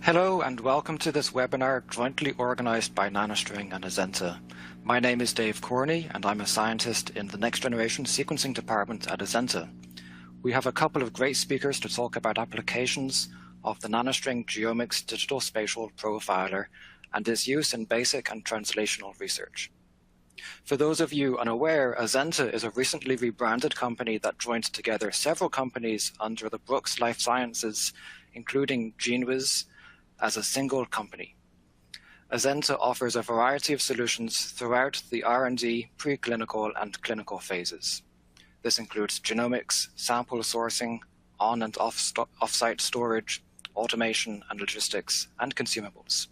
Hello and welcome to this webinar jointly organized by NanoString and Azenta. My name is Dave Corney and I'm a scientist in the Next Generation Sequencing Department at Azenta. We have a couple of great speakers to talk about applications of the NanoString GeoMx digital spatial profiler and its use in basic and translational research. For those of you unaware, Azenta is a recently rebranded company that joined together several companies under the Brooks Life Sciences, including GeneWiz, as a single company. Azenta offers a variety of solutions throughout the R&D, preclinical, and clinical phases. This includes genomics, sample sourcing, on and off-site storage, automation and logistics, and consumables.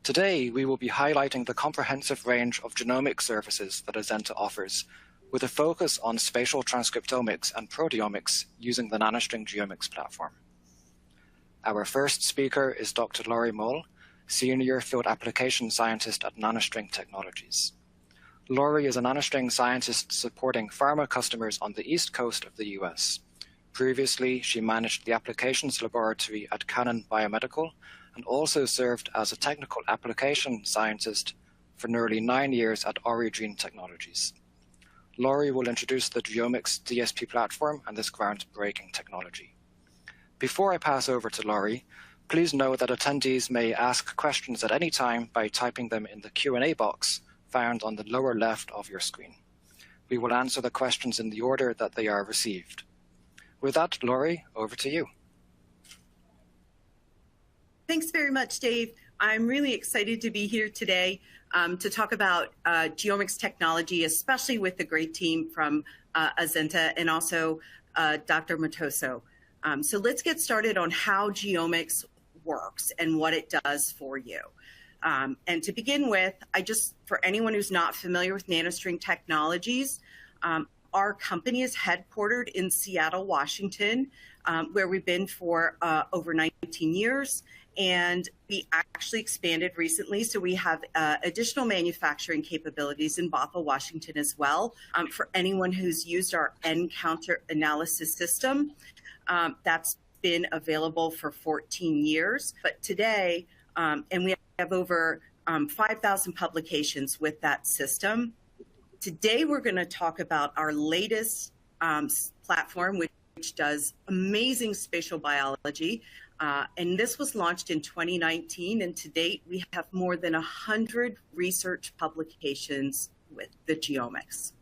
Today, we will be highlighting the comprehensive range of genomic services that Azenta offers, with a focus on spatial transcriptomics and proteomics using the NanoString GeoMx platform. Our first speaker is Dr. Laurie Mull, Senior Field Application Scientist at NanoString Technologies. Laurie is a NanoString scientist supporting pharma customers on the East Coast of the US. Previously, she managed the applications laboratory at Canon Biomedical and also served as a technical application scientist for nearly 9 years at Origin Technologies. Laurie will introduce the GeoMx DSP platform and this groundbreaking technology. Before I pass over to Laurie, please know that attendees may ask questions at any time by typing them in the Q&A box found on the lower left of your screen. We will answer the questions in the order that they are received. With that, Laurie, over to you. Thanks very much, Dave. I'm really excited to be here today to talk about GeoMx technology, especially with the great team from Azenta and also Dr. Matoso. So let's get started on how GeoMx works and what it does for you. And to begin with, for anyone who's not familiar with NanoString Technologies, our company is headquartered in Seattle, Washington, where we've been for over 19 years. And we actually expanded recently, so we have additional manufacturing capabilities in Bothell, Washington as well. For anyone who's used our N-counter analysis system, that's been available for 14 years. But today, and we have over 5,000 publications with that system. Today, we're going to talk about our latest platform, which does amazing spatial biology. And this was launched in 2019. And to date, we have more than 100 research publications with the GeoMx.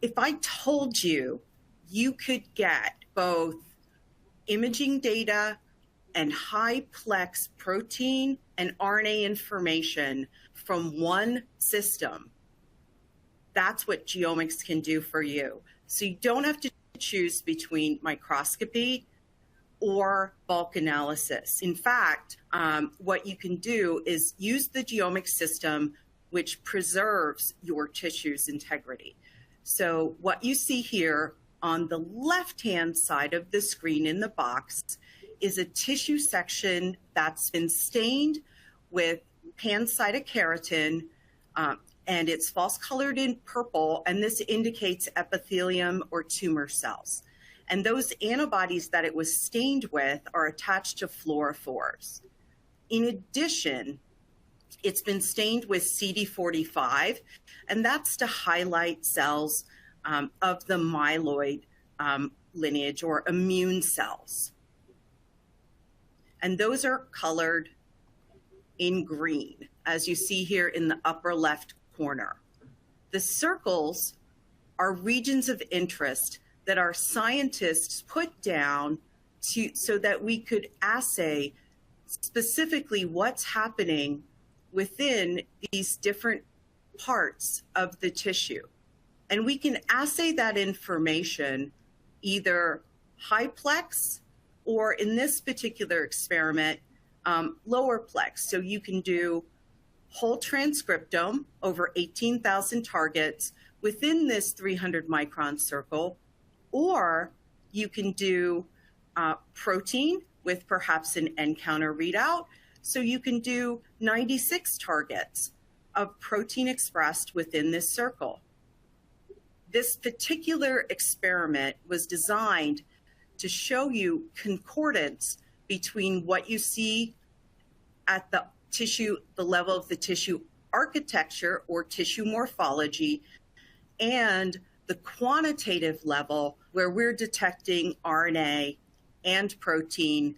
If I told you you could get both imaging data and high-plex protein and RNA information from one system, that's what GeoMx can do for you. So you don't have to choose between microscopy or bulk analysis. In fact, what you can do is use the GeoMx system, which preserves your tissue's integrity. So what you see here on the left-hand side of the screen in the box is a tissue section that's been stained with pan-cytokeratin, and it's false colored in purple, and this indicates epithelium or tumor cells. And those antibodies that it was stained with are attached to fluorophores. In addition, it's been stained with CD45, and that's to highlight cells of the myeloid lineage or immune cells. And those are colored in green, as you see here in the upper left corner. The circles are regions of interest that our scientists put down so that we could assay specifically what's happening within these different parts of the tissue. And we can assay that information either high-plex or, in this particular experiment, lower-plex. So you can do whole transcriptome over 18,000 targets within this 300-micron circle, or you can do protein with perhaps an N-counter readout. So you can do 96 targets of protein expressed within this circle. This particular experiment was designed to show you concordance between what you see at the level of the tissue architecture or tissue morphology, and the quantitative level where we're detecting RNA and protein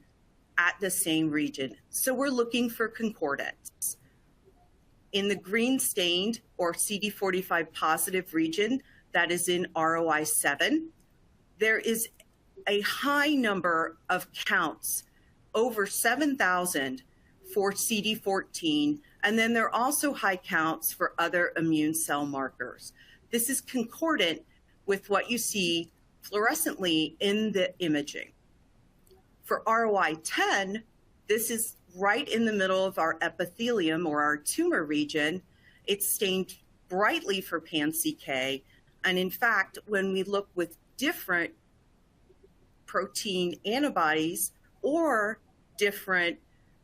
at the same region. So we're looking for concordance. In the green stained or CD45 positive region that is in ROI 7, there is a high number of counts, over 7,000 for CD14, and then there are also high counts for other immune cell markers. This is concordant with what you see fluorescently in the imaging. For ROI 10, this is right in the middle of our epithelium or our tumor region. It's stained brightly for pan-CK, and in fact, when we look with different protein antibodies or different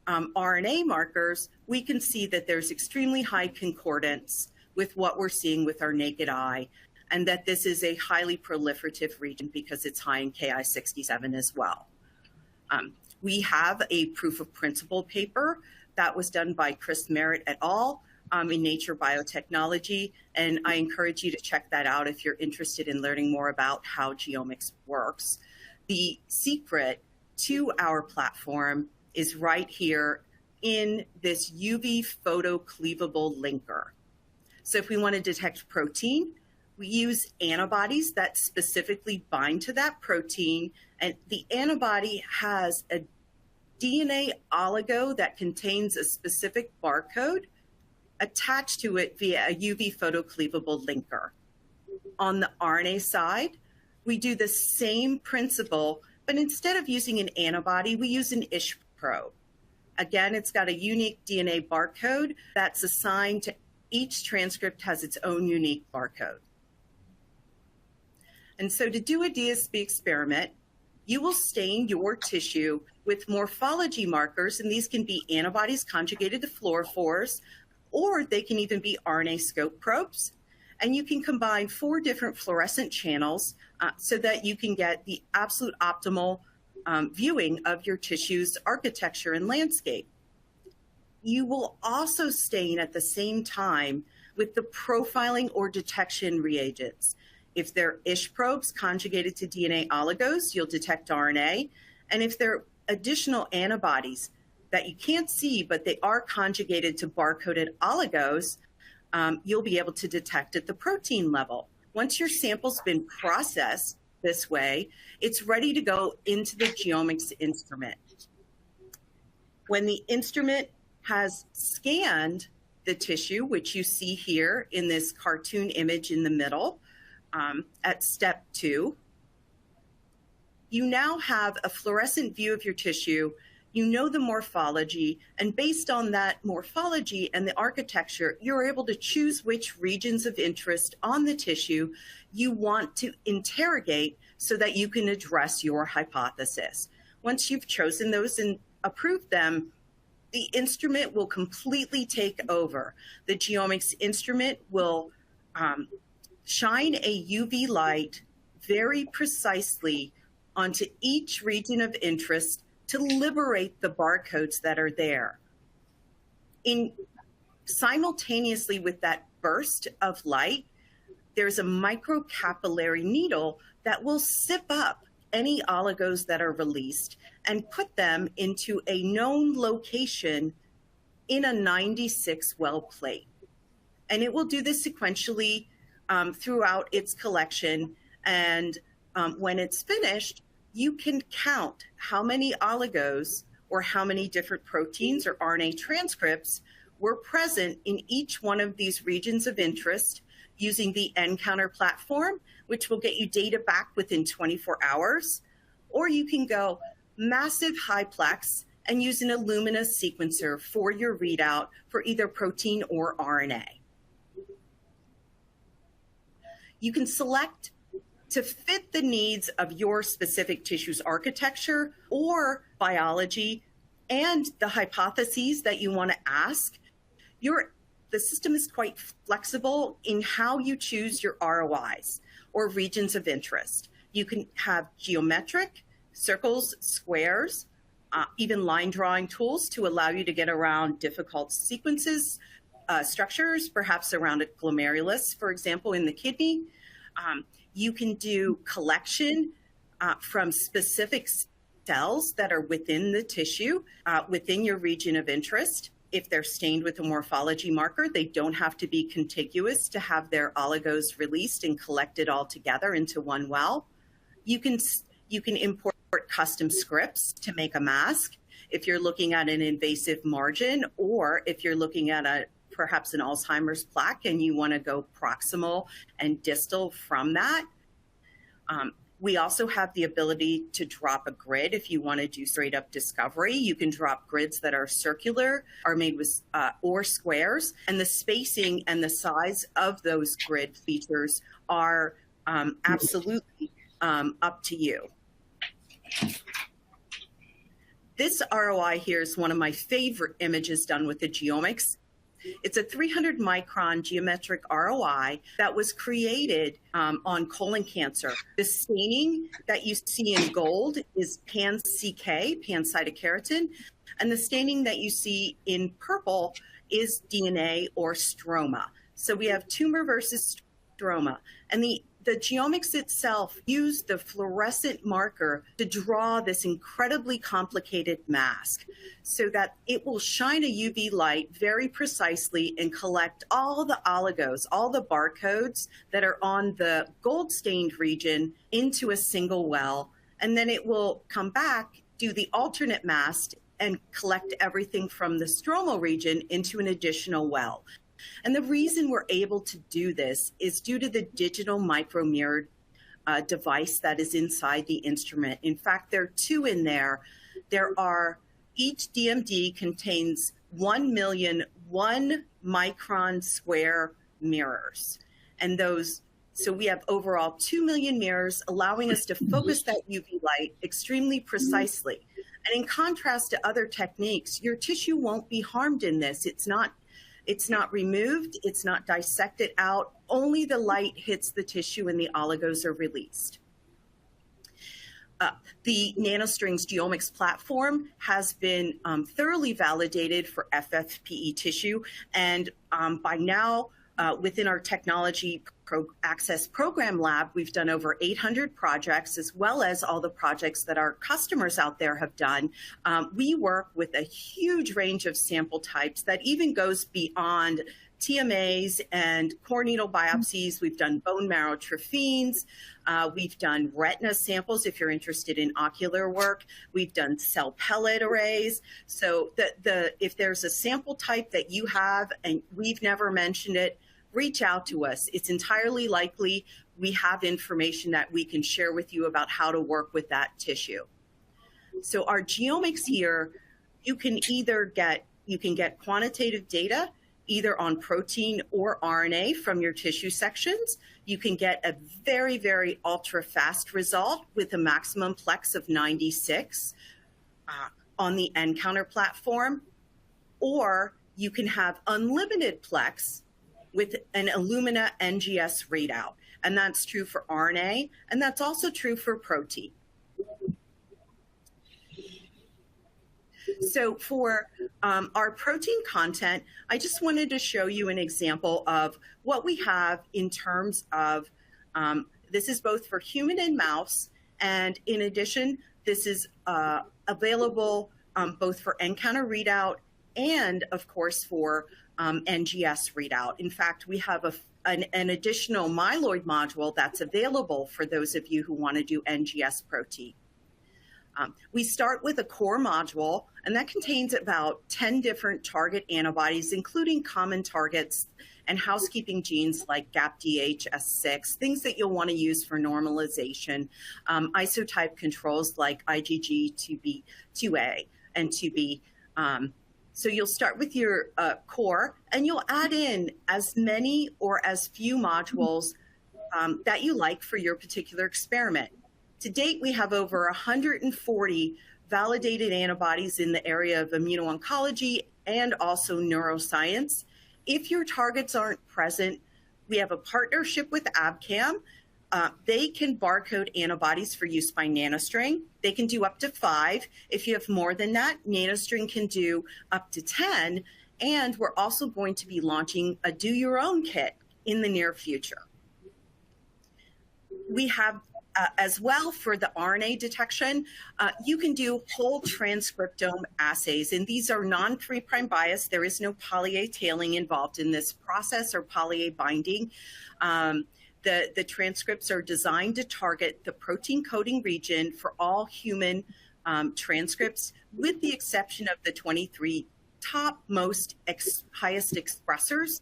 RNA markers, we can see that there's extremely high concordance with what we're seeing with our naked eye, and that this is a highly proliferative region because it's high in Ki67 as well. We have a proof of principle paper that was done by Chris Merritt et al. In Nature Biotechnology, and I encourage you to check that out if you're interested in learning more about how GeoMx works. The secret to our platform is right here in this UV photocleavable linker. So if we want to detect protein, we use antibodies that specifically bind to that protein, and the antibody has a DNA oligo that contains a specific barcode attached to it via a UV photocleavable linker. On the RNA side, we do the same principle, but instead of using an antibody, we use an ISH probe. Again, it's got a unique DNA barcode that's assigned to each transcript, has its own unique barcode. And so to do a DSP experiment, you will stain your tissue with morphology markers, and these can be antibodies conjugated to fluorophores, or they can even be RNA scope probes. And you can combine 4 different fluorescent channels so that you can get the absolute optimal viewing of your tissue's architecture and landscape. You will also stain at the same time with the profiling or detection reagents. If they're ISH probes conjugated to DNA oligos, you'll detect RNA. And if they're additional antibodies that you can't see, but they are conjugated to barcoded oligos, you'll be able to detect at the protein level. Once your sample's been processed this way, it's ready to go into the GeoMx instrument. When the instrument has scanned the tissue, which you see here in this cartoon image in the middle, at step 2, you now have a fluorescent view of your tissue. You know the morphology, and based on that morphology and the architecture, you're able to choose which regions of interest on the tissue you want to interrogate so that you can address your hypothesis. Once you've chosen those and approved them, the instrument will completely take over. The GeoMx instrument will shine a UV light very precisely onto each region of interest to liberate the barcodes that are there. Simultaneously with that burst of light, there's a microcapillary needle that will sip up any oligos that are released and put them into a known location in a 96 well plate. And it will do this sequentially throughout its collection. And when it's finished, you can count how many oligos or how many different proteins or RNA transcripts were present in each one of these regions of interest using the nCounter platform, which will get you data back within 24 hours. Or you can go massive high-plex and use an Illumina sequencer for your readout for either protein or RNA. You can select to fit the needs of your specific tissue's architecture or biology and the hypotheses that you want to ask. The system is quite flexible in how you choose your ROIs or regions of interest. You can have geometric, circles, squares, even line drawing tools to allow you to get around difficult sequences, structures, perhaps around a glomerulus, for example, in the kidney. You can do collection from specific cells that are within the tissue, within your region of interest. If they're stained with a morphology marker, they don't have to be contiguous to have their oligos released and collected all together into one well. You can import custom scripts to make a mask if you're looking at an invasive margin, or if you're looking at perhaps an Alzheimer's plaque and you want to go proximal and distal from that. We also have the ability to drop a grid if you want to do straight up discovery. You can drop grids that are circular, are made with or squares, and the spacing and the size of those grid features are absolutely up to you. This ROI here is one of my favorite images done with the GeoMx. It's a 300 micron geometric ROI that was created on colon cancer. The staining that you see in gold is pan-CK, pan-cytokeratin, and the staining that you see in purple is DNA or stroma. So we have tumor versus stroma. And the GeoMx itself used the fluorescent marker to draw this incredibly complicated mask so that it will shine a UV light very precisely and collect all the oligos, all the barcodes that are on the gold stained region into a single well. And then it will come back, do the alternate mask, and collect everything from the stromal region into an additional well. And the reason we're able to do this is due to the digital micromirrored device that is inside the instrument. In fact, there are two in there. Each DMD contains 1 million 1 micron square mirrors. And so we have overall 2 million mirrors, allowing us to focus that UV light extremely precisely. And in contrast to other techniques, your tissue won't be harmed in this. It's not removed, it's not dissected out, only the light hits the tissue and the oligos are released. The NanoString GeoMx platform has been thoroughly validated for FFPE tissue, and by now, within our technology access program lab, we've done over 800 projects, as well as all the projects that our customers out there have done. We work with a huge range of sample types that even goes beyond TMAs and core needle biopsies. We've done bone marrow trophines. We've done retina samples if you're interested in ocular work. We've done cell pellet arrays. So if there's a sample type that you have and we've never mentioned it, reach out to us. It's entirely likely we have information that we can share with you about how to work with that tissue. So our GeoMx here, you can get quantitative data either on protein or RNA from your tissue sections. You can get a very, very ultra fast result with a maximum plex of 96 on the nCounter platform, or you can have unlimited plex with an Illumina NGS readout. And that's true for RNA, and that's also true for protein. So for our protein content, I just wanted to show you an example of what we have in terms of, this is both for human and mouse, and in addition, this is available both for nCounter readout and, of course, for NGS readout. In fact, we have an additional myeloid module that's available for those of you who want to do NGS protein. We start with a core module, and that contains about 10 different target antibodies, including common targets and housekeeping genes like GAPDH, S6, things that you'll want to use for normalization, isotype controls like IgG, 2B, 2A, and 2B. So you'll start with your core, and you'll add in as many or as few modules that you like for your particular experiment. To date, we have over 140 validated antibodies in the area of immuno-oncology and also neuroscience. If your targets aren't present, we have a partnership with Abcam they can barcode antibodies for use by NanoString. They can do up to 5. If you have more than that, NanoString can do up to 10. And we're also going to be launching a do your own kit in the near future. We have as well for the RNA detection, you can do whole transcriptome assays, and these are non-3' bias. There is no poly-A tailing involved in this process or poly-A binding. The transcripts are designed to target the protein coding region for all human transcripts, with the exception of the 23 highest expressors,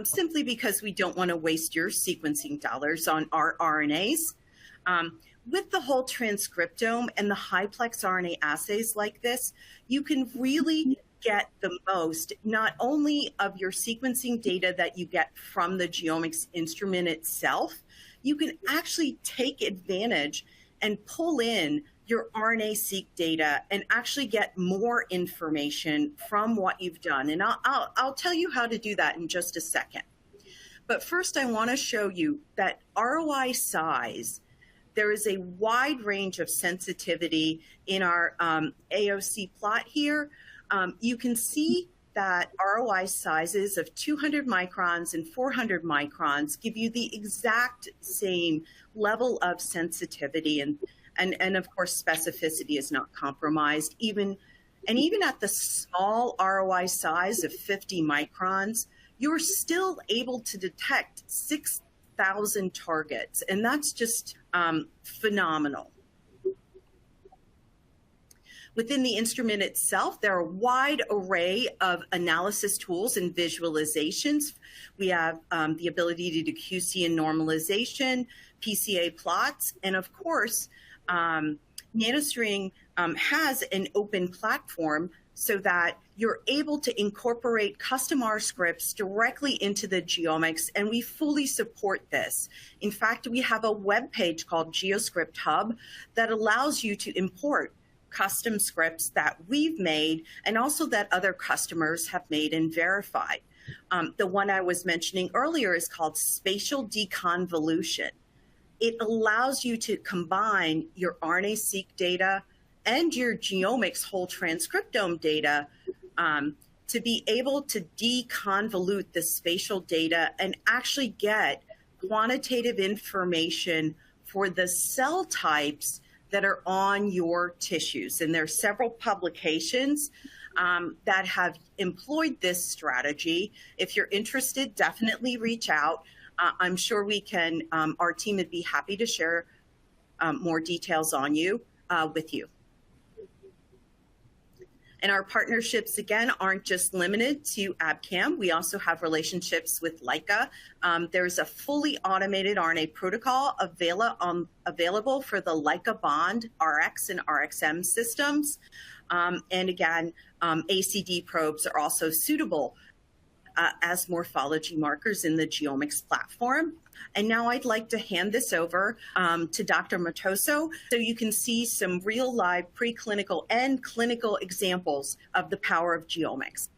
simply because we don't want to waste your sequencing dollars on our RNAs. With the whole transcriptome and the high-plex RNA assays like this, you can really get the most, not only of your sequencing data that you get from the GeoMx instrument itself, you can actually take advantage and pull in your RNA-seq data and actually get more information from what you've done. And I'll tell you how to do that in just a second. But first, I want to show you that ROI size. There is a wide range of sensitivity in our AOC plot here. You can see that ROI sizes of 200 microns and 400 microns give you the exact same level of sensitivity, and of course specificity is not compromised. Even at the small ROI size of 50 microns, you're still able to detect 6,000 targets, and that's just phenomenal. Within the instrument itself, there are a wide array of analysis tools and visualizations. We have the ability to do QC and normalization, PCA plots, and of course, NanoString has an open platform so that you're able to incorporate custom R scripts directly into the GeoMx, and we fully support this. In fact, we have a web page called GeoScript Hub that allows you to import custom scripts that we've made and also that other customers have made and verified. The one I was mentioning earlier is called Spatial Deconvolution. It allows you to combine your RNA-seq data and your GeoMx whole transcriptome data to be able to deconvolute the spatial data and actually get quantitative information for the cell types that are on your tissues. And there are several publications that have employed this strategy. If you're interested, definitely reach out. I'm sure we can, our team would be happy to share more details on with you. And our partnerships, again, aren't just limited to Abcam. We also have relationships with Leica. There's a fully automated RNA protocol available for the Leica Bond RX and RXM systems. And again, ACD probes are also suitable as morphology markers in the GeoMx platform. And now I'd like to hand this over to Dr. Matoso so you can see some real live preclinical and clinical examples of the power of GeoMx.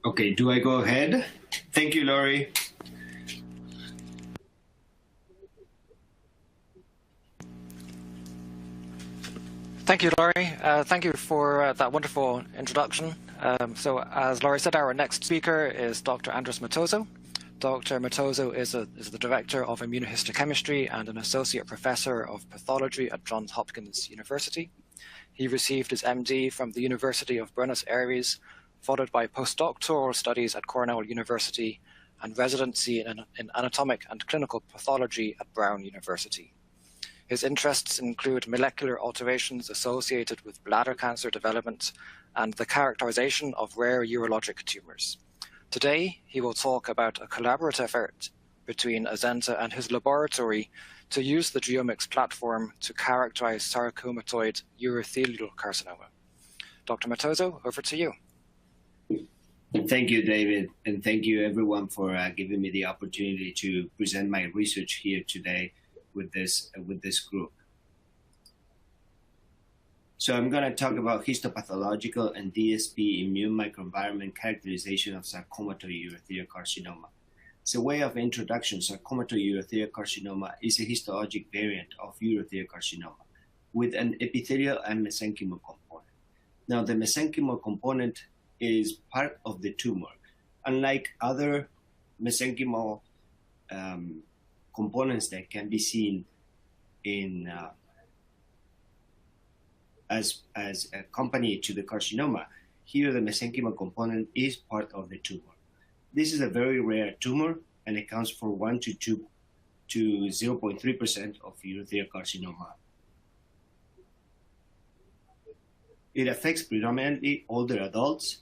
Okay, do I go ahead? Thank you, Laurie. Thank you, Laurie. Thank you for that wonderful introduction. So as Laurie said, our next speaker is Dr. Andres Matoso. Dr. Matoso is the Director of Immunohistochemistry and an Associate Professor of Pathology at Johns Hopkins University. He received his MD from the University of Buenos Aires, followed by postdoctoral studies at Cornell University and residency in anatomic and clinical pathology at Brown University. His interests include molecular alterations associated with bladder cancer development and the characterization of rare urologic tumors. Today, he will talk about a collaborative effort between Azenta and his laboratory to use the GeoMx platform to characterize sarcomatoid urothelial carcinoma. Dr. Matoso, over to you. Thank you, David, and thank you everyone for giving me the opportunity to present my research here today with this group. So I'm going to talk about histopathological and DSP immune microenvironment characterization of sarcomatoid urothelial carcinoma. As a way of introduction, sarcomatoid urothelial carcinoma is a histologic variant of urothelial carcinoma with an epithelial and mesenchymal component. Now, the mesenchymal component is part of the tumor. Unlike other mesenchymal components that can be seen in as accompanied to the carcinoma, here the mesenchymal component is part of the tumor. This is a very rare tumor and accounts for 1 to 0.3% of urothelial carcinoma. It affects predominantly older adults.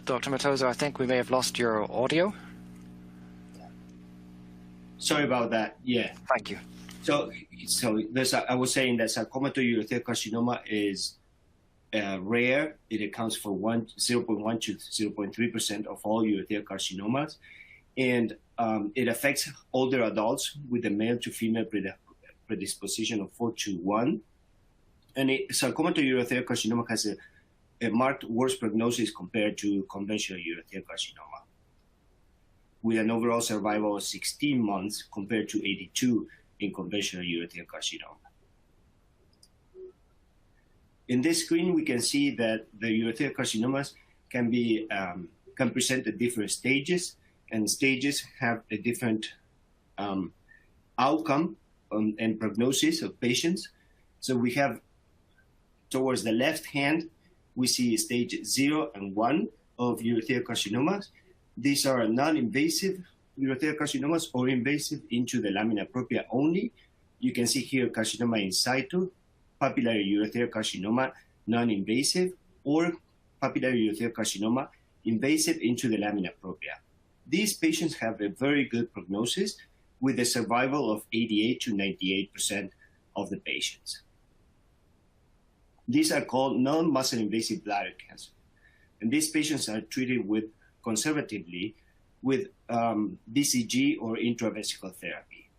Dr. Matoso, I think we may have lost your audio. Sorry about that. Yeah. Thank you. So I was saying that sarcomatoid urothelial carcinoma is rare. It accounts for 0.1 to 0.3% of all urothelial carcinomas, and it affects older adults with a male to female predisposition of 4:1. And sarcomatoid urothelial carcinoma has a marked worse prognosis compared to conventional urothelial carcinoma, with an overall survival of 16 months compared to 82 in conventional urothelial carcinoma. In this screen, we can see that the urothelial carcinomas can present at different stages, and stages have a different outcome and prognosis of patients. So we have, towards the left hand, we see stage 0 and 1 of urothelial carcinomas. These are non-invasive urothelial carcinomas or invasive into the lamina propria only. You can see here carcinoma in situ, papillary urothelial carcinoma, non-invasive, or papillary urothelial carcinoma, invasive into the lamina propria. These patients have a very good prognosis with a survival of 88 to 98% of the patients. These are called non-muscle invasive bladder cancer. And these patients are treated with conservatively with BCG or intravesical therapy.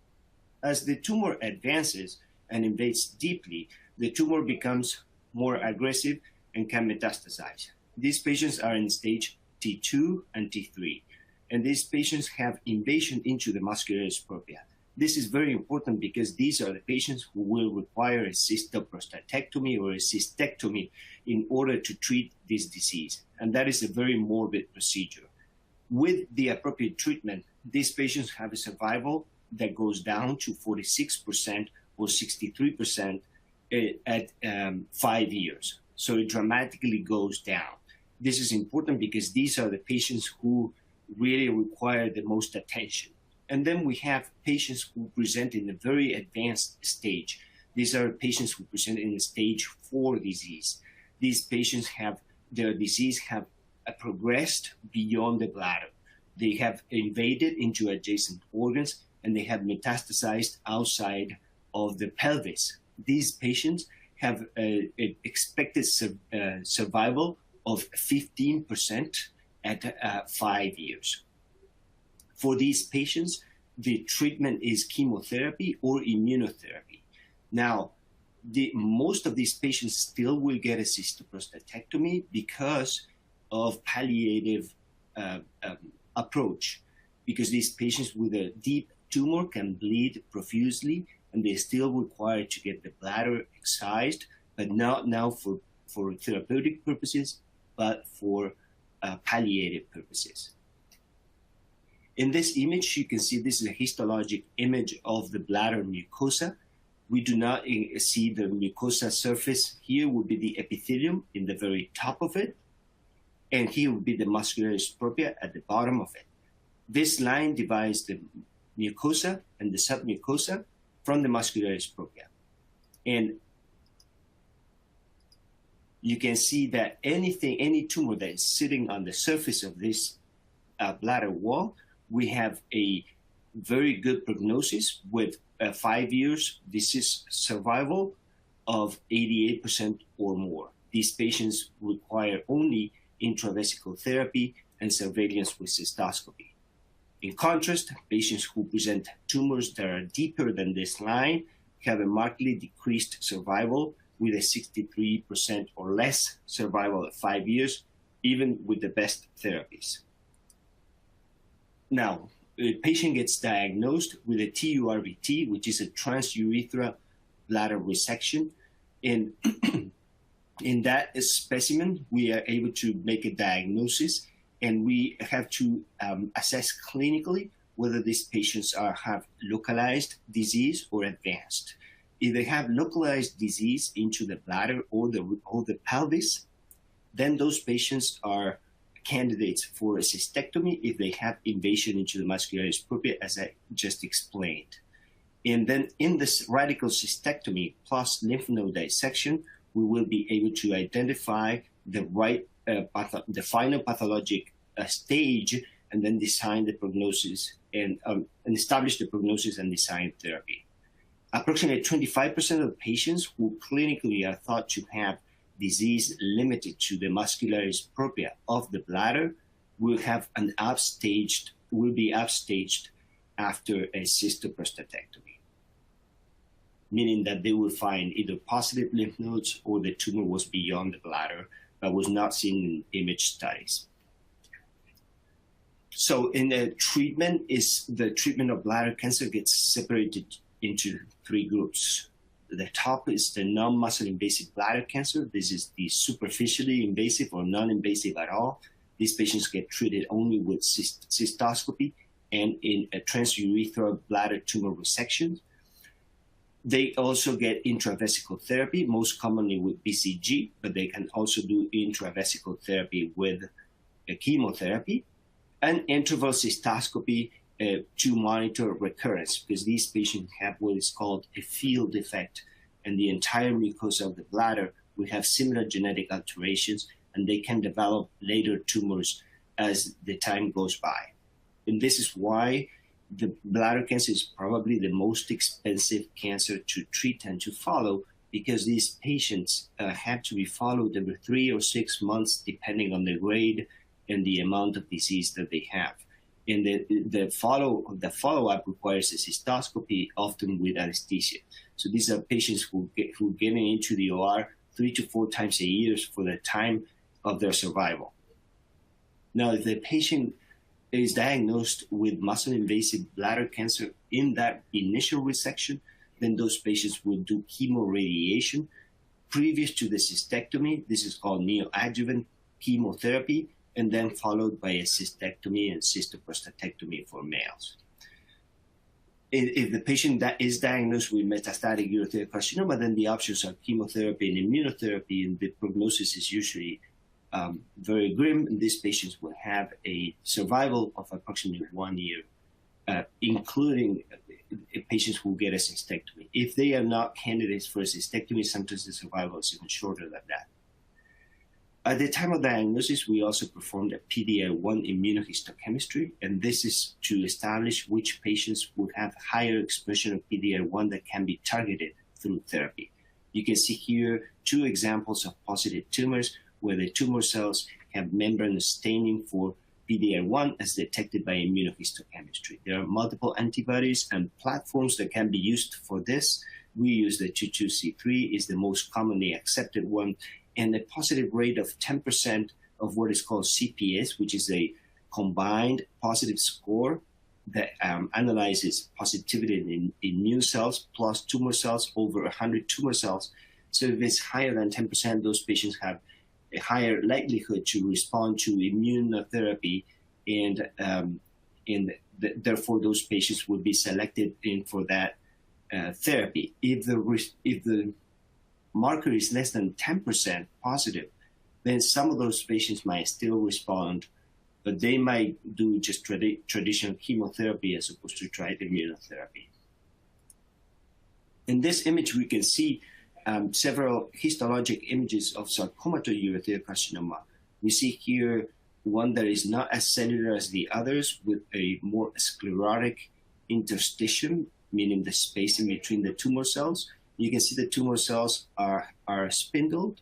As the tumor advances and invades deeply, the tumor becomes more aggressive and can metastasize. These patients are in stage T2 and T3, and these patients have invasion into the muscularis propria. This is very important because these are the patients who will require a cystoprostatectomy or a cystectomy in order to treat this disease. And that is a very morbid procedure. With the appropriate treatment, these patients have a survival that goes down to 46% or 63% at 5 years. So it dramatically goes down. This is important because these are the patients who really require the most attention. And then we have patients who present in a very advanced stage. These are patients who present in a stage 4 disease. These patients have their disease have progressed beyond the bladder. They have invaded into adjacent organs and they have metastasized outside of the pelvis. These patients have an expected survival of 15% at 5 years. For these patients, the treatment is chemotherapy or immunotherapy. Now, most of these patients still will get a cystoprostatectomy because of palliative approach, because these patients with a deep tumor can bleed profusely and they still require to get the bladder excised, but not now for therapeutic purposes, but for palliative purposes. In this image, you can see this is a histologic image of the bladder mucosa. We do not see the mucosa surface. Here would be the epithelium in the very top of it, and here would be the muscularis propria at the bottom of it. This line divides the mucosa and the submucosa from the muscularis propria. And you can see that any tumor that is sitting on the surface of this bladder wall, we have a very good prognosis with 5 years disease survival of 88% or more. These patients require only intravesical therapy and surveillance with cystoscopy. In contrast, patients who present tumors that are deeper than this line have a markedly decreased survival with a 63% or less survival at 5 years, even with the best therapies. Now, a patient gets diagnosed with a TURBT, which is a transurethral bladder resection. And in that specimen, we are able to make a diagnosis, and we have to assess clinically whether these patients have localized disease or advanced. If they have localized disease into the bladder or the pelvis, then those patients are candidates for a cystectomy if they have invasion into the muscularis propria, as I just explained. And then in this radical cystectomy plus lymph node dissection, we will be able to identify the right, the final pathologic stage, and then design the prognosis and establish the prognosis and design therapy. Approximately 25% of patients who clinically are thought to have disease limited to the muscularis propria of the bladder will be upstaged after a cystoprostatectomy, meaning that they will find either positive lymph nodes or the tumor was beyond the bladder but was not seen in image studies. So in the treatment of bladder cancer gets separated into 3 groups. The top is the non-muscle invasive bladder cancer. This is the superficially invasive or non-invasive at all. These patients get treated only with cystoscopy and in a transurethral bladder tumor resection. They also get intravesical therapy, most commonly with BCG, but they can also do intravesical therapy with chemotherapy and interval cystoscopy to monitor recurrence, because these patients have what is called a field defect, and the entire mucosa of the bladder will have similar genetic alterations, and they can develop later tumors as the time goes by. And this is why the bladder cancer is probably the most expensive cancer to treat and to follow, because these patients have to be followed every 3 or 6 months, depending on the grade and the amount of disease that they have. And the follow-up requires a cystoscopy, often with anesthesia. So these are patients who get into the OR 3 to 4 times a year for the time of their survival. Now, if the patient is diagnosed with muscle-invasive bladder cancer in that initial resection, then those patients will do chemoradiation previous to the cystectomy. This is called neoadjuvant chemotherapy, and then followed by a cystectomy and cystoprostatectomy for males. If the patient that is diagnosed with metastatic urothelial carcinoma, then the options are chemotherapy and immunotherapy, and the prognosis is usually very grim, and these patients will have a survival of approximately 1 year, including patients who get a cystectomy. If they are not candidates for a cystectomy, sometimes the survival is even shorter than that. At the time of diagnosis, we also performed a PD-L1 immunohistochemistry, and this is to establish which patients would have higher expression of PD-L1 that can be targeted through therapy. You can see here 2 examples of positive tumors where the tumor cells have membrane staining for PD-L1 as detected by immunohistochemistry. There are multiple antibodies and platforms that can be used for this. We use the 22C3 is the most commonly accepted one, and a positive rate of 10% of what is called CPS, which is a combined positive score that analyzes positivity in immune cells plus tumor cells over 100 tumor cells. So if it's higher than 10%, those patients have a higher likelihood to respond to immunotherapy, and therefore those patients would be selected in for that therapy. If the marker is less than 10% positive, then some of those patients might still respond, but they might do just traditional chemotherapy as opposed to try immunotherapy. In this image, we can see several histologic images of sarcomatoid urothelial carcinoma. We see here one that is not as cellular as the others, with a more sclerotic interstitium, meaning the space in between the tumor cells. You can see the tumor cells are spindled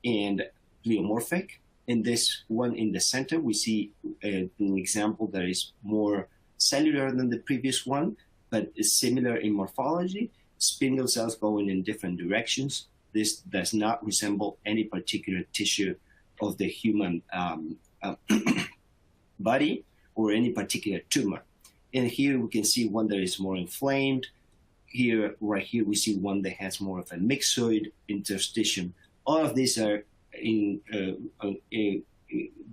and pleomorphic. In this one in the center, we see an example that is more cellular than the previous one, but is similar in morphology. Spindle cells going in different directions. This does not resemble any particular tissue of the human body or any particular tumor. And here we can see one that is more inflamed. Here, right here, we see one that has more of a myxoid interstitium. All of these are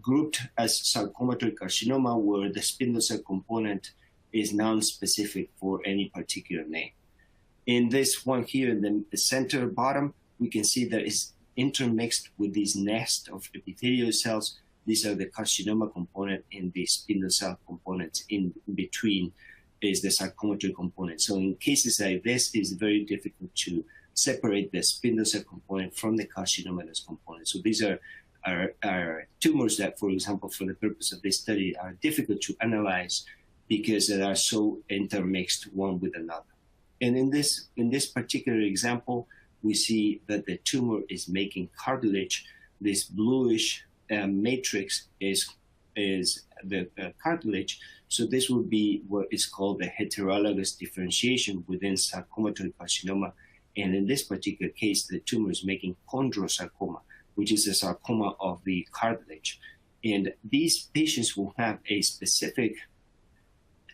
grouped as sarcomatoid carcinoma, where the spindle cell component is non-specific for any particular name. In this one here, in the center bottom, we can see that it's intermixed with this nest of epithelial cells. These are the carcinoma component, and the spindle cell components in between is the sarcomatoid component. So in cases like this, it's very difficult to separate the spindle cell component from the carcinomatous component. So these are tumors that, for example, for the purpose of this study, are difficult to analyze because they are so intermixed one with another. And in this particular example, we see that the tumor is making cartilage. This bluish matrix is the cartilage. So this would be what is called the heterologous differentiation within sarcomatoid carcinoma. And in this particular case, the tumor is making chondrosarcoma, which is a sarcoma of the cartilage. And these patients will have a specific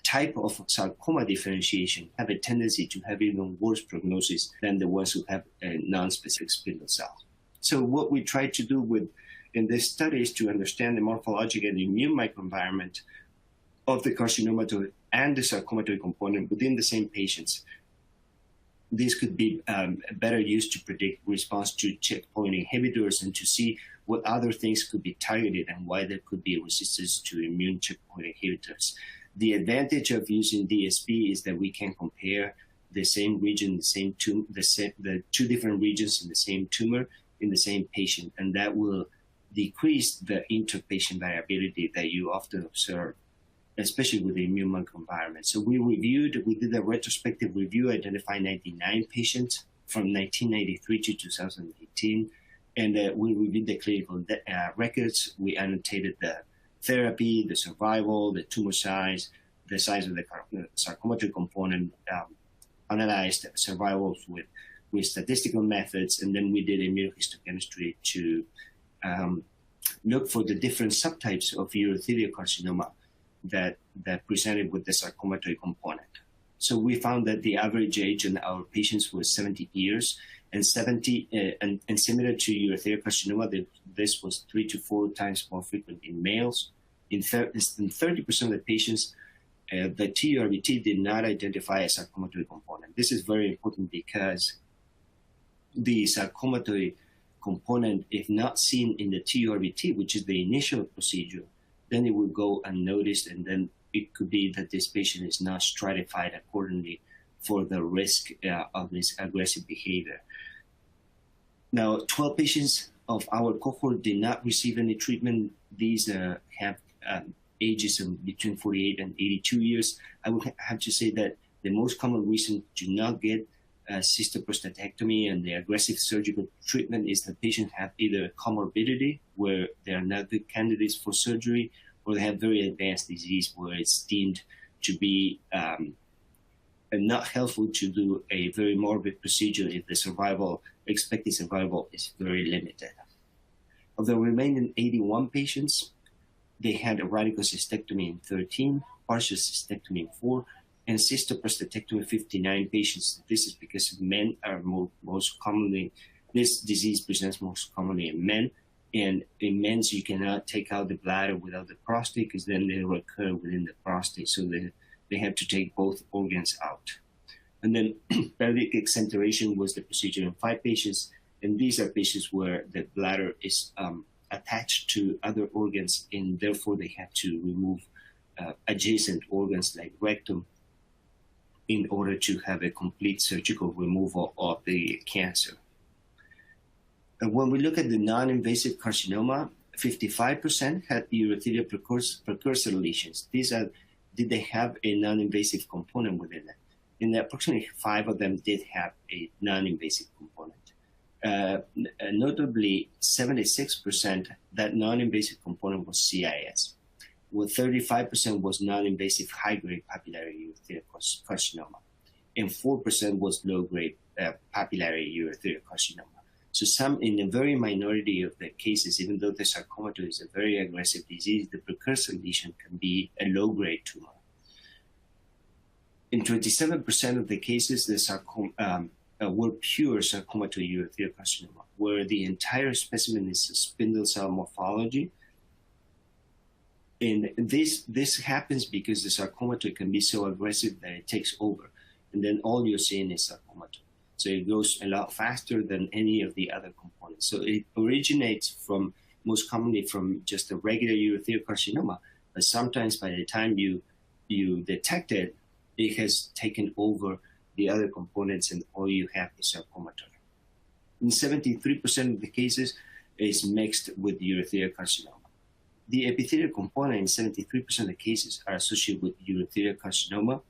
type of sarcoma differentiation, have a tendency to have even worse prognosis than the ones who have a non-specific spindle cell. So what we try to do in this study is to understand the morphologic and immune microenvironment of the carcinomatoid and the sarcomatoid component within the same patients. These could be better used to predict response to checkpoint inhibitors and to see what other things could be targeted and why there could be resistance to immune checkpoint inhibitors. The advantage of using DSP is that we can compare the same region, the two different regions in the same tumor in the same patient, and that will decrease the interpatient variability that you often observe, especially with the immune microenvironment. So we did a retrospective review, identifying 99 patients from 1993 to 2018, and we reviewed the clinical records. We annotated the therapy, the survival, the tumor size, the size of the sarcomatoid component, analyzed survivals with statistical methods, and then we did immunohistochemistry to look for the different subtypes of urothelial carcinoma that presented with the sarcomatoid component. So we found that the average age in our patients was 70 years, and similar to urothelial carcinoma, this was 3 to 4 times more frequent in males. In 30% of the patients, the TURBT did not identify a sarcomatoid component. This is very important because the sarcomatoid component, if not seen in the TURBT, which is the initial procedure, then it will go unnoticed, and then it could be that this patient is not stratified accordingly for the risk of this aggressive behavior. Now, 12 patients of our cohort did not receive any treatment. These have ages of between 48 and 82 years. I would have to say that the most common reason to not get cystoprostatectomy and the aggressive surgical treatment is that patients have either comorbidity, where they are not good candidates for surgery, or they have very advanced disease where it's deemed to be not helpful to do a very morbid procedure if the expected survival is very limited. Of the remaining 81 patients, they had a radical cystectomy in 13, partial cystectomy in 4, and cystoprostatectomy 59 patients. This is because men are most commonly, this disease presents most commonly in men. And in men, you cannot take out the bladder without the prostate, because then they recur within the prostate. So they have to take both organs out. And then pelvic exenteration was the procedure in 5 patients. And these are patients where the bladder is attached to other organs, and therefore they have to remove adjacent organs like rectum in order to have a complete surgical removal of the cancer. And when we look at the non-invasive carcinoma, 55% had urothelial precursor lesions. Did they have a non-invasive component within it? And approximately 5 of them did have a non-invasive component. Notably, 76% that non-invasive component was CIS, with 35% was non-invasive high-grade papillary urothelial carcinoma, and 4% was low-grade papillary urothelial carcinoma. So some, in a very minority of the cases, even though the sarcomatoid is a very aggressive disease, the precursor lesion can be a low-grade tumor. In 27% of the cases, the sarcoma were pure sarcomatoid urothelial carcinoma, where the entire specimen is a spindle cell morphology. And this happens because the sarcomatoid can be so aggressive that it takes over, and then all you're seeing is sarcomatoid. So it goes a lot faster than any of the other components. So it originates most commonly from just a regular urothelial carcinoma, but sometimes by the time you detect it, it has taken over the other components and all you have is sarcomatoid. In 73% of the cases, is mixed with urothelial carcinoma. The epithelial component in 73% of the cases are associated with urothelial carcinoma.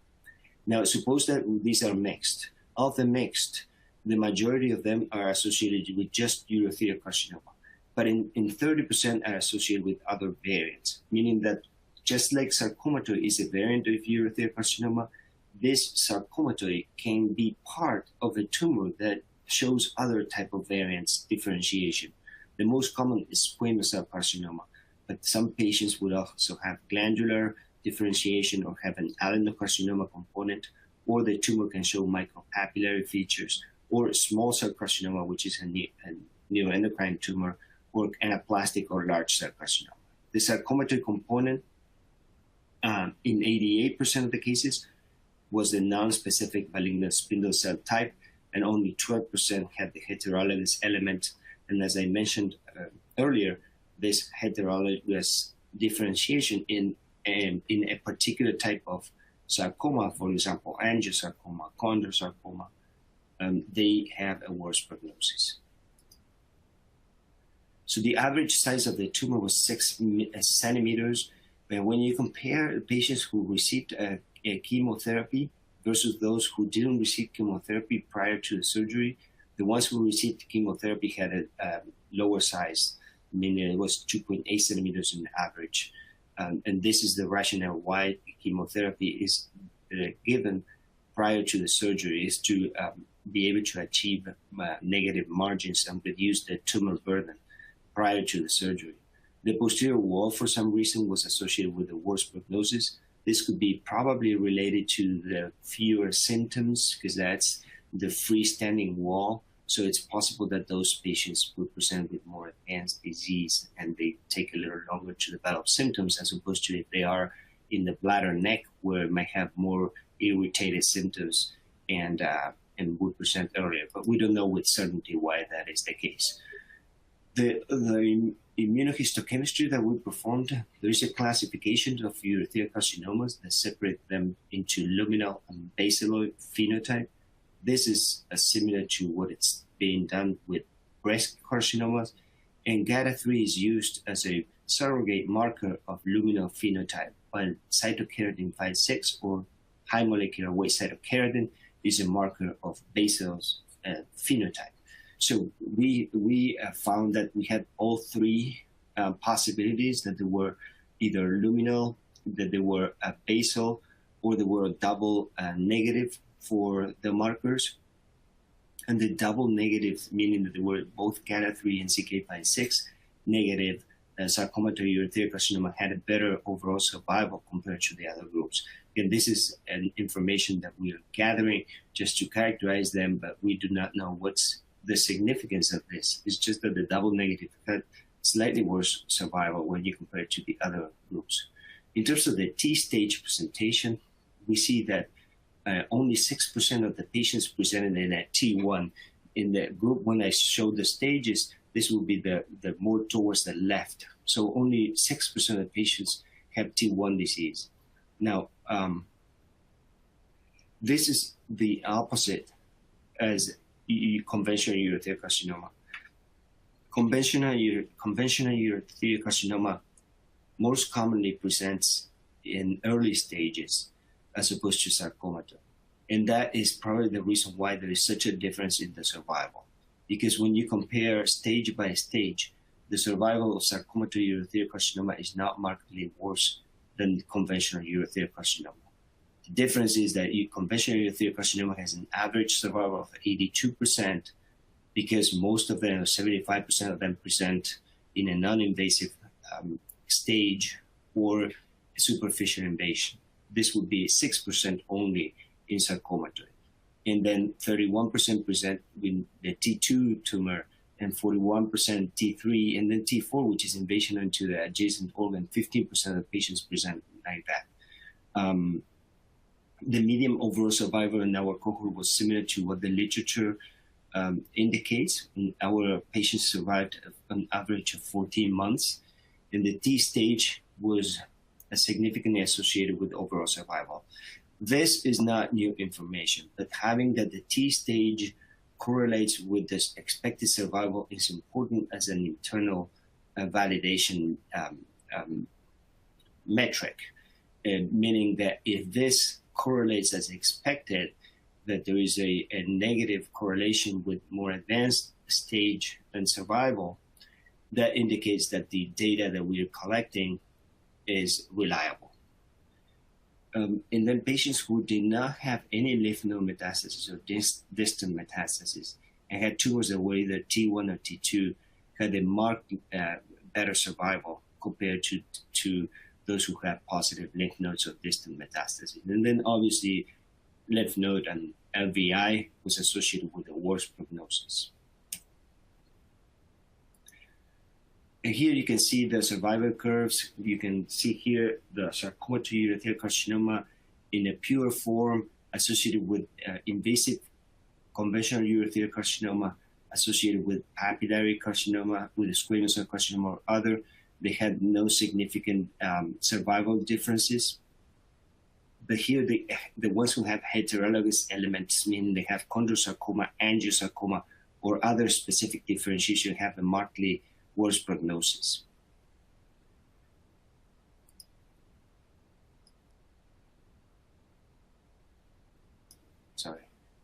Now, suppose that these are mixed. Of the mixed, the majority of them are associated with just urothelial carcinoma. But in 30% are associated with other variants, meaning that just like sarcomatoid is a variant of urothelial carcinoma, this sarcomatoid can be part of a tumor that shows other type of variants differentiation. The most common is squamous cell carcinoma, but some patients would also have glandular differentiation or have an adenocarcinoma component, or the tumor can show micropapillary features, or small cell carcinoma, which is a neuroendocrine tumor, or anaplastic or large cell carcinoma. The sarcomatoid component in 88% of the cases was the non-specific malignant spindle cell type, and only 12% had the heterologous element. And as I mentioned earlier, this heterologous differentiation in a particular type of sarcoma, for example, angiosarcoma, chondrosarcoma, they have a worse prognosis. So the average size of the tumor was 6 centimeters. But when you compare the patients who received a chemotherapy versus those who didn't receive chemotherapy prior to the surgery, the ones who received chemotherapy had a lower size, meaning it was 2.8 centimeters in average. And this is the rationale why chemotherapy is given prior to the surgery, is to be able to achieve negative margins and reduce the tumor burden prior to the surgery. The posterior wall, for some reason, was associated with the worst prognosis. This could be probably related to the fewer symptoms, because that's the freestanding wall. So it's possible that those patients will present with more advanced disease and they take a little longer to develop symptoms, as opposed to if they are in the bladder neck, where it might have more irritated symptoms and would present earlier. But we don't know with certainty why that is the case. The immunohistochemistry that we performed, there is a classification of urothelial carcinomas that separate them into luminal and basaloid phenotype. This is similar to what it's being done with breast carcinomas, and GATA3 is used as a surrogate marker of luminal phenotype, while cytokeratin 5/6 or high molecular weight cytokeratin is a marker of basal phenotype. So we found that we had all three possibilities, that they were either luminal, that they were basal, or they were double negative for the markers. And the double negative, meaning that they were both GATA3 and CK5/6 negative, sarcomatoid urothelial carcinoma had a better overall survival compared to the other groups. And this is an information that we are gathering just to characterize them, but we do not know what's the significance of this. It's just that the double negative had slightly worse survival when you compare it to the other groups. In terms of the T-stage presentation, we see that only 6% of the patients presented in a T1. In the group, when I showed the stages, this will be the more towards the left. So only 6% of patients have T1 disease. Now, this is the opposite as conventional urothelial carcinoma. Conventional urothelial carcinoma most commonly presents in early stages as opposed to sarcomatoid. And that is probably the reason why there is such a difference in the survival. Because when you compare stage by stage, the survival of sarcomatoid urothelial carcinoma is not markedly worse than conventional urothelial carcinoma. The difference is that conventional urothelial carcinoma has an average survival of 82%, because most of them, 75% of them, present in a non-invasive stage or a superficial invasion. This would be 6% only in sarcomatoid. And then 31% present with the T2 tumor, and 41% T3, and then T4, which is invasion into the adjacent organ. 15% of the patients present like that. The median overall survival in our cohort was similar to what the literature indicates. Our patients survived an average of 14 months, and the T stage was significantly associated with overall survival. This is not new information, but having that the T stage correlates with this expected survival is important as an internal validation metric, meaning that if this correlates as expected, that there is a negative correlation with more advanced stage and survival, that indicates that the data that we are collecting is reliable. And then patients who did not have any lymph node metastasis or distant metastasis and had tumors that were either T1 or T2 had a marked better survival compared to those who had positive lymph nodes or distant metastasis. And then obviously lymph node and LVI was associated with the worst prognosis. And here you can see the survival curves. You can see here the sarcomatoid urothelial carcinoma in a pure form associated with invasive conventional urothelial carcinoma, associated with papillary carcinoma, with squamous cell carcinoma or other. They had no significant survival differences. But here the ones who have heterologous elements, meaning they have chondrosarcoma, angiosarcoma, or other specific differentiation, have a markedly worse prognosis.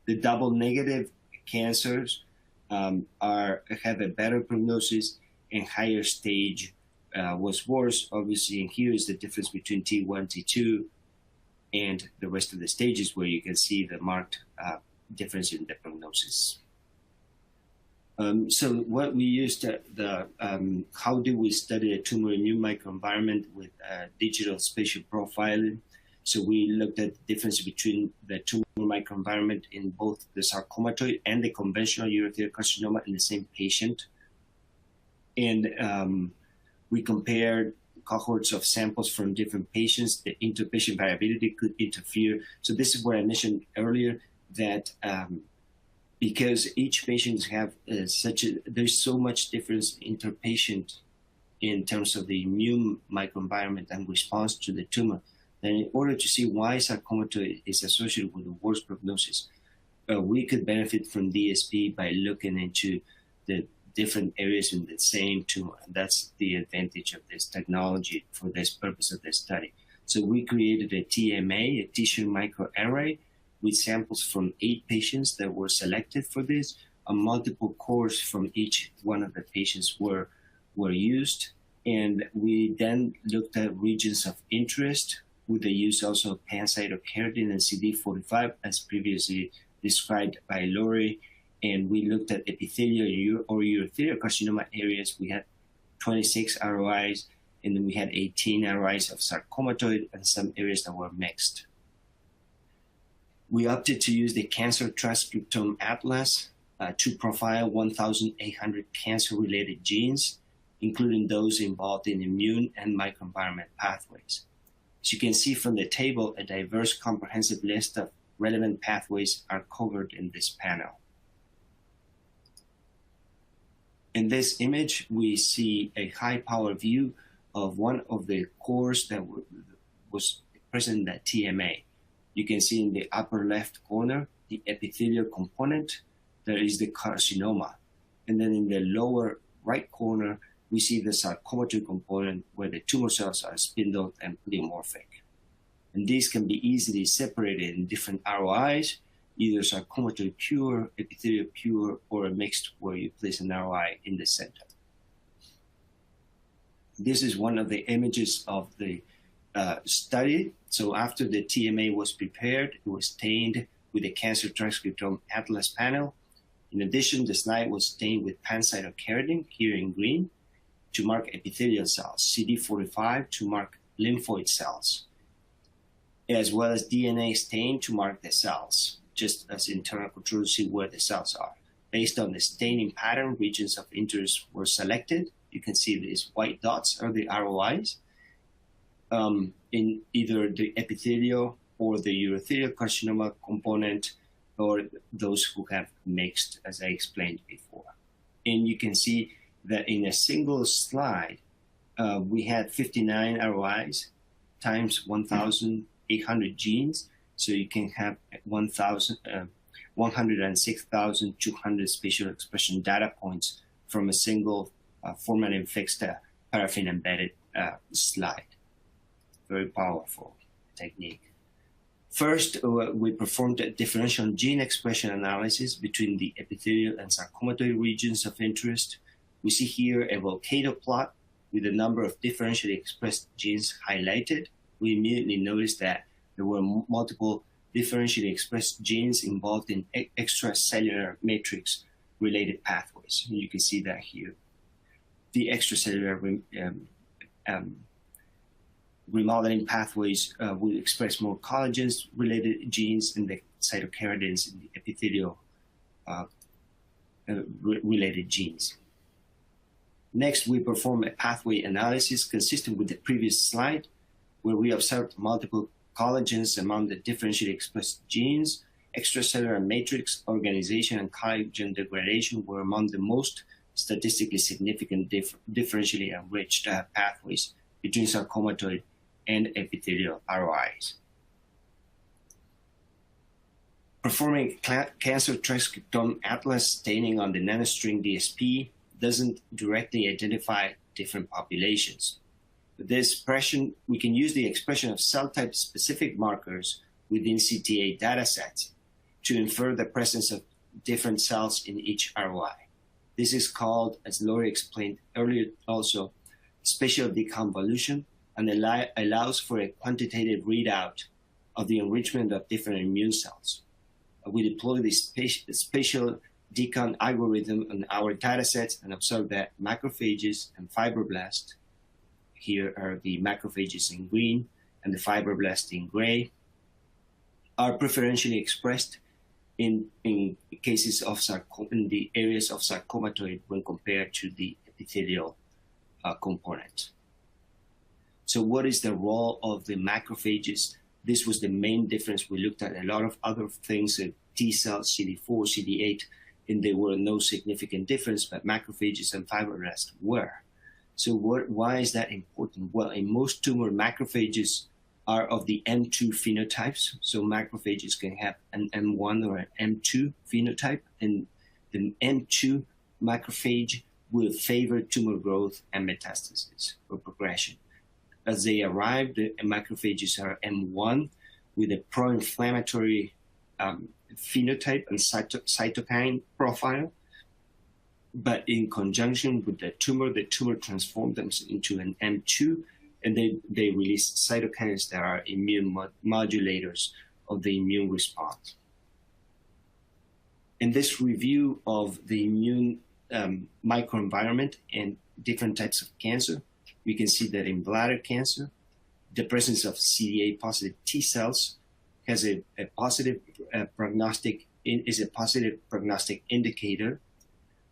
The double negative cancers have a better prognosis, and higher stage was worse. Obviously, and here is the difference between T1, T2, and the rest of the stages, where you can see the marked difference in the prognosis. So what we used, how do we study a tumor immune microenvironment with digital spatial profiling? So we looked at the difference between the tumor microenvironment in both the sarcomatoid and the conventional urothelial carcinoma in the same patient. And we compared cohorts of samples from different patients. The interpatient variability could interfere. So this is where I mentioned earlier that because each patient have there's so much difference interpatient in terms of the immune microenvironment and response to the tumor, then in order to see why sarcomatoid is associated with the worst prognosis, we could benefit from DSP by looking into the different areas in the same tumor. And that's the advantage of this technology for this purpose of this study. So we created a TMA, a tissue microarray, with samples from 8 patients that were selected for this. Multiple cores from each one of the patients were used. And we then looked at regions of interest with the use also of pancytokeratin and CD45, as previously described by Lori. And we looked at epithelial or urothelial carcinoma areas. We had 26 ROIs, and then we had 18 ROIs of sarcomatoid and some areas that were mixed. We opted to use the Cancer Transcriptome Atlas to profile 1,800 cancer-related genes, including those involved in immune and microenvironment pathways. As you can see from the table, a diverse, comprehensive list of relevant pathways are covered in this panel. In this image, we see a high-power view of one of the cores that was present in that TMA. You can see in the upper left corner, the epithelial component, there is the carcinoma. And then in the lower right corner, we see the sarcomatoid component where the tumor cells are spindled and pleomorphic. And these can be easily separated in different ROIs, either sarcomatoid pure, epithelial pure, or a mixed where you place an ROI in the center. This is one of the images of the study. So after the TMA was prepared, it was stained with the cancer transcriptome atlas panel. In addition, the slide was stained with pancytokeratine, here in green, to mark epithelial cells, CD45 to mark lymphoid cells, as well as DNA stain to mark the cells, just as internal control to see where the cells are. Based on the staining pattern, regions of interest were selected. You can see these white dots are the ROIs in either the epithelial or the urothelial carcinoma component, or those who have mixed, as I explained before. And you can see that in a single slide, we had 59 ROIs times 1,800 genes. So you can have 106,200 spatial expression data points from a single formalin fixed paraffin embedded slide. Very powerful technique. First, we performed a differential gene expression analysis between the epithelial and sarcomatoid regions of interest. We see here a volcano plot with the number of differentially expressed genes highlighted. We immediately noticed that there were multiple differentially expressed genes involved in extracellular matrix related pathways. You can see that here. The extracellular remodeling pathways will express more collagens-related genes and the cytokeratins in the epithelial related genes. Next, we perform a pathway analysis consistent with the previous slide, where we observed multiple collagens among the differentially expressed genes. Extracellular matrix organization and collagen degradation were among the most statistically significant differentially enriched pathways between sarcomatoid and epithelial ROIs. Performing cancer transcriptome atlas staining on the NanoString DSP doesn't directly identify different populations. With this expression, we can use the expression of cell type specific markers within CTA datasets to infer the presence of different cells in each ROI. This is called, as Lori explained earlier also, spatial deconvolution, and allows for a quantitative readout of the enrichment of different immune cells. We deploy this spatial decon algorithm on our datasets and observe that macrophages and fibroblasts, here are the macrophages in green and the fibroblasts in gray, are preferentially expressed in cases of in the areas of sarcomatoid when compared to the epithelial component. So what is the role of the macrophages? This was the main difference. We looked at a lot of other things, T cells, CD4, CD8, and there were no significant difference, but macrophages and fibroblasts were. So why is that important? Well, in most tumor, macrophages are of the M2 phenotypes. So macrophages can have an M1 or an M2 phenotype, and the M2 macrophage will favor tumor growth and metastasis or progression. As they arrive, the macrophages are M1 with a pro-inflammatory phenotype and cytokine profile. But in conjunction with the tumor transforms them into an M2, and they release cytokines that are immune modulators of the immune response. In this review of the immune microenvironment and different types of cancer, we can see that in bladder cancer, the presence of CD8 positive T cells has a positive prognostic indicator.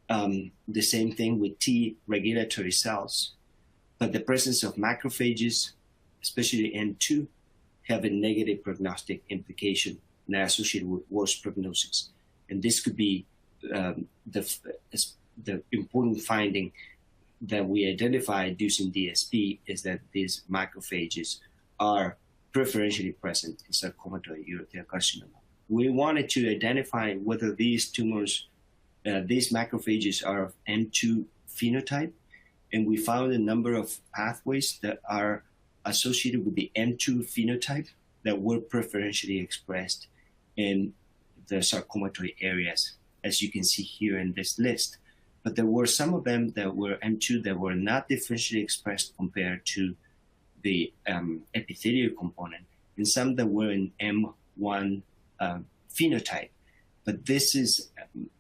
The same thing with T regulatory cells, but the presence of macrophages, especially M2, have a negative prognostic implication and are associated with worse prognosis. And this could be the important finding that we identified using DSP is that these macrophages are preferentially present in sarcomatoid urothelial carcinoma. We wanted to identify whether these tumors, these macrophages are of M2 phenotype, and we found a number of pathways that are associated with the M2 phenotype that were preferentially expressed in the sarcomatoid areas, as you can see here in this list. But there were some of them that were M2 that were not differentially expressed compared to the epithelial component, and some that were in M1 phenotype. But this is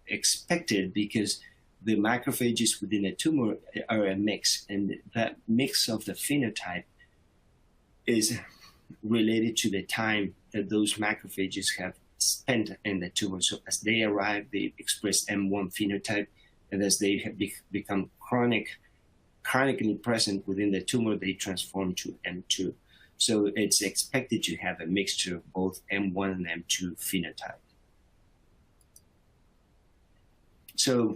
expected because the macrophages within a tumor are a mix, and that mix of the phenotype is related to the time that those macrophages have spent in the tumor. So as they arrive, they express M1 phenotype, and as they have become chronically present within the tumor, they transform to M2. So it's expected to have a mixture of both M1 and M2 phenotype. So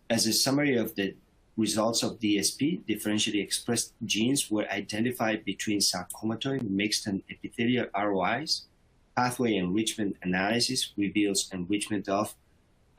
as a summary of the results of DSP, differentially expressed genes were identified between sarcomatoid, mixed, and epithelial ROIs. Pathway enrichment analysis reveals enrichment of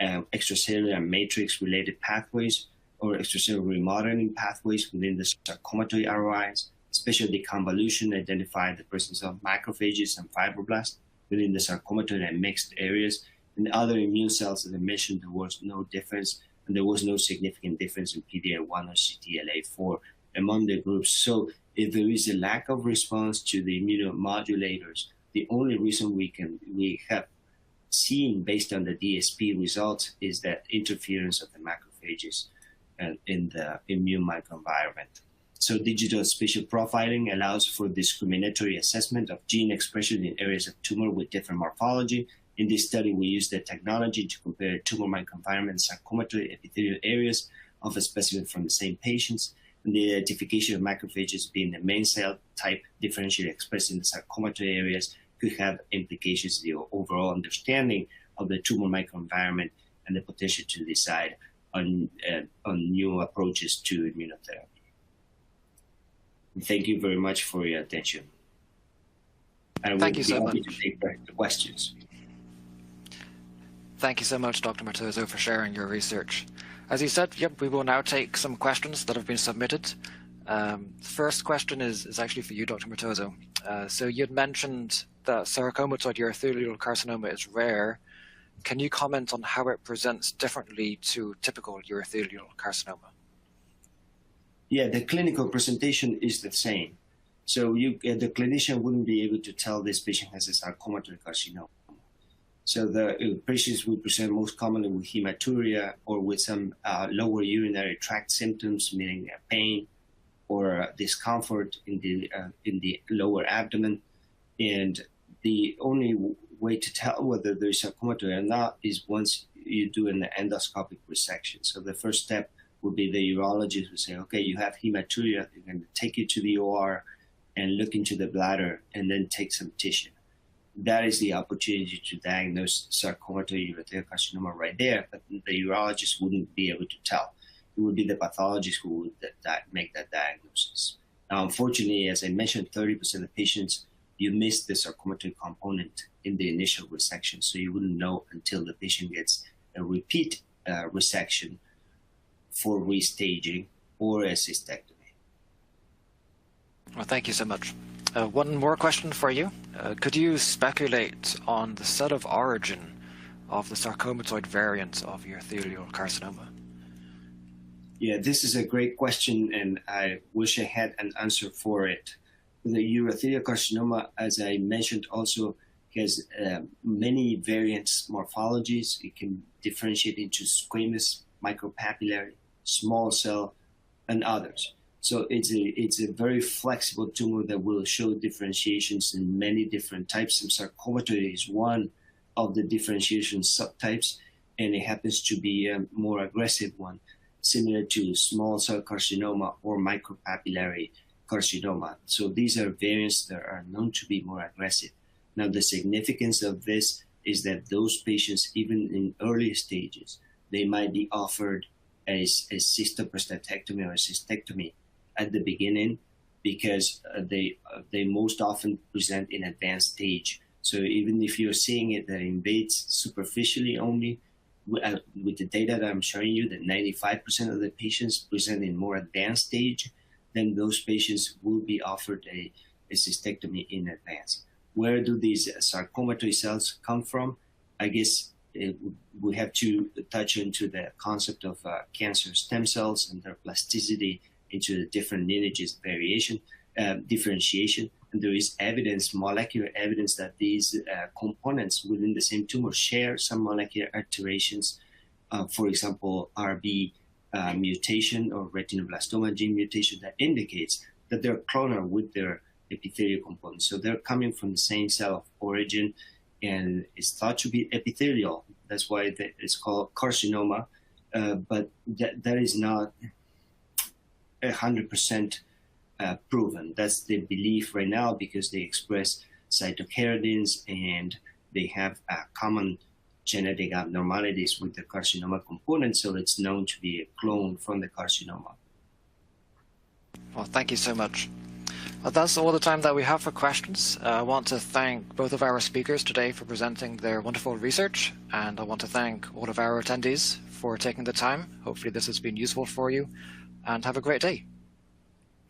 extracellular matrix-related pathways or extracellular remodeling pathways within the sarcomatoid ROIs. Spatial deconvolution identified the presence of macrophages and fibroblasts within the sarcomatoid and mixed areas. In other immune cells, as I mentioned, there was no difference, and there was no significant difference in PD-L1 or CTLA4 among the groups. So if there is a lack of response to the immunomodulators, the only reason we have seen based on the DSP results is that interference of the macrophages in the immune microenvironment. So digital spatial profiling allows for discriminatory assessment of gene expression in areas of tumor with different morphology. In this study, we used the technology to compare tumor microenvironment sarcomatoid epithelial areas of a specimen from the same patients, and the identification of macrophages being the main cell type differentially expressed in the sarcomatoid areas could have implications in the overall understanding of the tumor microenvironment and the potential to decide on new approaches to immunotherapy. Thank you very much for your attention. And Thank you so much. To take the questions. Thank you so much, Dr. Matoso, for sharing your research. As you said, yep, we will now take some questions that have been submitted. The first question is actually for you, Dr. Matoso. So you'd mentioned that sarcomatoid urothelial carcinoma is rare. Can you comment on how it presents differently to typical urothelial carcinoma? Yeah, the clinical presentation is the same. So the clinician wouldn't be able to tell this patient has a sarcomatoid carcinoma. So the patients will present most commonly with hematuria or with some lower urinary tract symptoms, meaning pain or discomfort in the lower abdomen. And the only way to tell whether there's sarcomatoid or not is once you do an endoscopic resection. So the first step would be the urologist would say, okay, you have hematuria, they're going to take you to the OR and look into the bladder and then take some tissue. That is the opportunity to diagnose sarcomatoid urothelial carcinoma right there, but the urologist wouldn't be able to tell. It would be the pathologist who would make that diagnosis. Now, unfortunately, as I mentioned, 30% of patients, you miss the sarcomatoid component in the initial resection, so you wouldn't know until the patient gets a repeat resection for restaging or a cystectomy. Well, thank you so much. One more question for you. Could you speculate on the set of origin of the sarcomatoid variant of urothelial carcinoma? Yeah, this is a great question, and I wish I had an answer for it. The urothelial carcinoma, as I mentioned, also has many variants morphologies. It can differentiate into squamous, micropapillary, small cell, and others. So it's a very flexible tumor that will show differentiations in many different types. And sarcomatoid is one of the differentiation subtypes, and it happens to be a more aggressive one, similar to small cell carcinoma or micropapillary carcinoma. So these are variants that are known to be more aggressive. Now, the significance of this is that those patients, even in early stages, they might be offered a cystoprostatectomy or a cystectomy at the beginning because they most often present in advanced stage. So even if you're seeing it that invades superficially only, with the data that I'm showing you, that 95% of the patients present in more advanced stage, then those patients will be offered a cystectomy in advance. Where do these sarcomatoid cells come from? I guess we have to touch into the concept of cancer stem cells and their plasticity into the different lineages differentiation. And there is evidence, molecular evidence, that these components within the same tumor share some molecular alterations. For example, RB mutation or retinoblastoma gene mutation that indicates that they're clonal with their epithelial components. So they're coming from the same cell of origin, and it's thought to be epithelial. That's why it's called carcinoma, but that is not 100% proven. That's the belief right now, because they express cytokeratins and they have common genetic abnormalities with the carcinoma component, so it's known to be a clone from the carcinoma. Well, thank you so much. Well, that's all the time that we have for questions. I want to thank both of our speakers today for presenting their wonderful research, and I want to thank all of our attendees for taking the time. Hopefully this has been useful for you, and have a great day.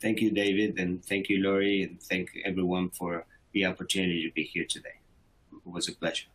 Thank you, David, and thank you, Lori, and thank everyone for the opportunity to be here today. It was a pleasure.